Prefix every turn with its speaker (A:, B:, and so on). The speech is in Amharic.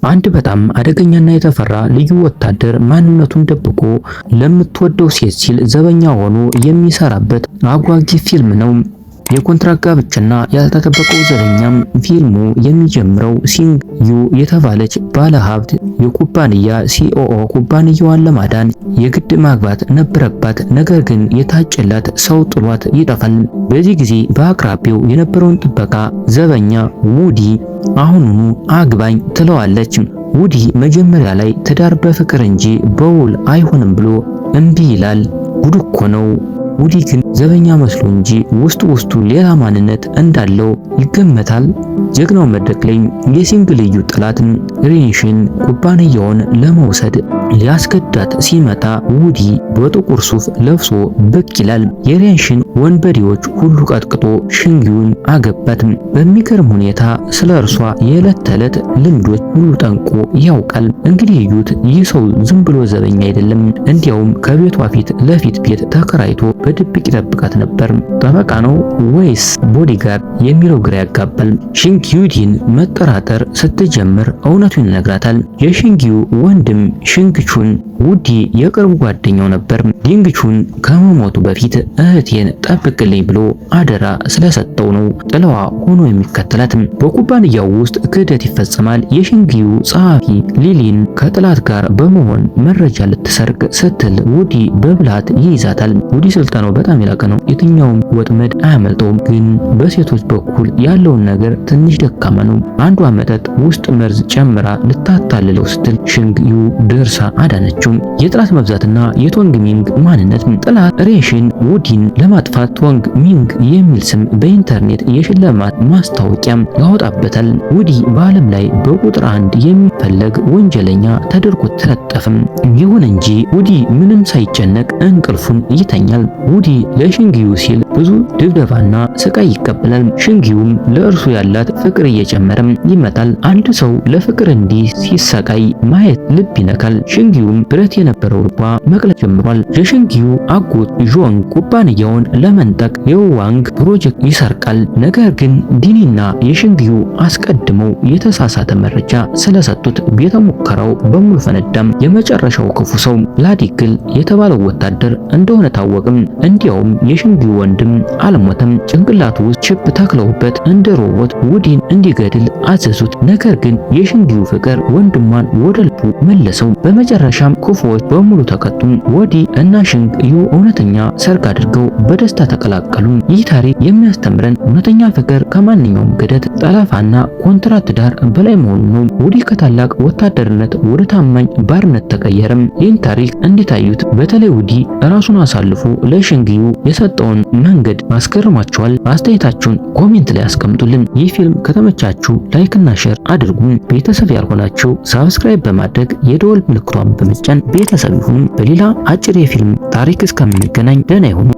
A: አንድ በጣም አደገኛና የተፈራ ልዩ ወታደር ማንነቱን ደብቆ ለምትወደው ሴት ሲል ዘበኛ ሆኖ የሚሰራበት አጓጊ ፊልም ነው። የኮንትራት ጋብቻና ያልተጠበቀው ዘበኛም። ፊልሙ የሚጀምረው ሲንግ ዩ የተባለች ባለሀብት የኩባንያ ሲኦኦ ኩባንያዋን ለማዳን የግድ ማግባት ነበረባት። ነገር ግን የታጨላት ሰው ጥሏት ይጠፋል። በዚህ ጊዜ በአቅራቢያው የነበረውን ጥበቃ ዘበኛ ውዲ አሁኑኑ አግባኝ ትለዋለች። ውዲ መጀመሪያ ላይ ትዳር በፍቅር እንጂ በውል አይሆንም ብሎ እምቢ ይላል። ጉድ እኮ ነው። ውዲ ግን ዘበኛ መስሎ እንጂ ውስጡ ሌላ ማንነት እንዳለው ይገመታል። ጀግናው መድረክ ላይ የሲንግ ልዩ ጠላት ሬንሽን ኩባንያውን ለመውሰድ ሊያስገዳት ሲመጣ ውዲ በጥቁር ሱፍ ለብሶ ብቅ ይላል። የሬንሽን ወንበዴዎች ሁሉ ቀጥቅጦ ሽንጊውን አገባት። በሚገርም ሁኔታ ስለ እርሷ የዕለት ተዕለት ልምዶች ሁሉ ጠንቆ ያውቃል። እንግዲህ እዩት፣ ይህ ሰው ዝም ብሎ ዘበኛ አይደለም። እንዲያውም ከቤቷ ፊት ለፊት ቤት ተከራይቶ በድብቅ ይጠብቃት ነበር። ጠበቃ ነው ወይስ ቦዲጋርድ የሚለው ግራ ያጋባል። ሽንጊዩዲን መጠራጠር ስትጀምር እውነቱን ይነግራታል። የሽንጊዩ ወንድም ሽንግቹን ውዲ የቅርብ ጓደኛው ነበር። ዲንግቹን ከመሞቱ በፊት እህቴን ጠብቅልኝ ብሎ አደራ ስለሰጠው ነው ጥለዋ ሆኖ የሚከተላት። በኩባንያው ውስጥ ክህደት ይፈጸማል። የሽንጊዩ ጸሐፊ ሊሊን ከጥላት ጋር በመሆን መረጃ ልትሰርቅ ስትል ውዲ በብልሃት ይይዛታል። ውዲ ስልጣኑ በጣም የላቀ ነው። የትኛውም ወጥመድ አያመልጠውም። ግን በሴቶች በኩል ያለውን ነገር ትንሽ ደካማ ነው። አንዷ መጠጥ ውስጥ መርዝ ጨምራ ልታታልለው ስትል ሽንግዩ ደርሳ አዳነችው። የጥላት መብዛትና የቶንግ ሚንግ ማንነት። ጥላት ሬንሽን ውዲን ለማጥፋት ቶንግ ሚንግ የሚል ስም በኢንተርኔት የሽልማት ማስታወቂያ ያወጣበታል። ውዲ በዓለም ላይ በቁጥር 1 የሚፈለግ ወንጀለኛ ተደርጎ ተለጠፈም። ይሁን እንጂ ውዲ ምንም ሳይጨነቅ እንቅልፉን ይተኛል። ውዲ ለሽንጊዩ ሲል ብዙ ድብደባና ስቃይ ይቀበላል። ሽንጊዩም ለእርሱ ያላት ፍቅር እየጨመረም ይመጣል። አንድ ሰው ለፍቅር እንዲህ ሲሰቃይ ማየት ልብ ይነካል። ሽንጊዩም ብረት የነበረው ልቧ መቅለጥ ጀምሯል። የሽንጊዩ አጎት ዦንግ ኩባንያውን ለመንጠቅ የዋንግ ፕሮጀክት ይሰርቃል። ነገር ግን ዲኒና የሽንጊዩ አስቀድመው የተሳሳተ መረጃ ስለሰጡት ቤተ ሙከራው በሙሉ ፈነዳም። የመጨረሻው ክፉ ሰው ላዲግል የተባለው ወታደር እንደሆነ ታወቅም። እንዲያውም የሽንጊዩ ወንድም አልሞተም። ጭንቅላቱ ውስጥ ቺፕ ተክለውበት እንደ ሮቦት ውዲን እንዲገድል አዘዙት። ነገር ግን የሽንጊዩ ፍቅር ወንድሟን ወደ ልቡ መለሰው። በመጨረሻም ክፉዎች በሙሉ ተቀጡ። ውዲ እና ሽንግዩ እውነተኛ ሰርግ አድርገው በደስታ ተቀላቀሉ። ይህ ታሪክ የሚያስተምረን እውነተኛ ፍቅር ከማንኛውም ክህደት፣ ጠለፋና ኮንትራት ትዳር በላይ መሆኑ ነው። ውዲ ከታላቅ ወታደርነት ወደ ታማኝ ባርነት ተቀየረም። ይህን ታሪክ እንዲታዩት በተለይ ውዲ ራሱን አሳልፎ ለሽንግዩ የሰጠውን መንገድ አስገርማችኋል? አስተያየታችሁን ኮሜንት ላይ አስቀምጡልን። ይህ ፊልም ከተመቻችሁ ላይክ እና ሼር አድርጉ። ቤተሰብ ያልሆናችሁ ሰብስክራይብ በማድረግ የደወል ምልክቷን በመጫን ቤተሰብ ይሁኑ። በሌላ አጭር የፊልም ታሪክ እስከምንገናኝ ደህና ይሁኑ።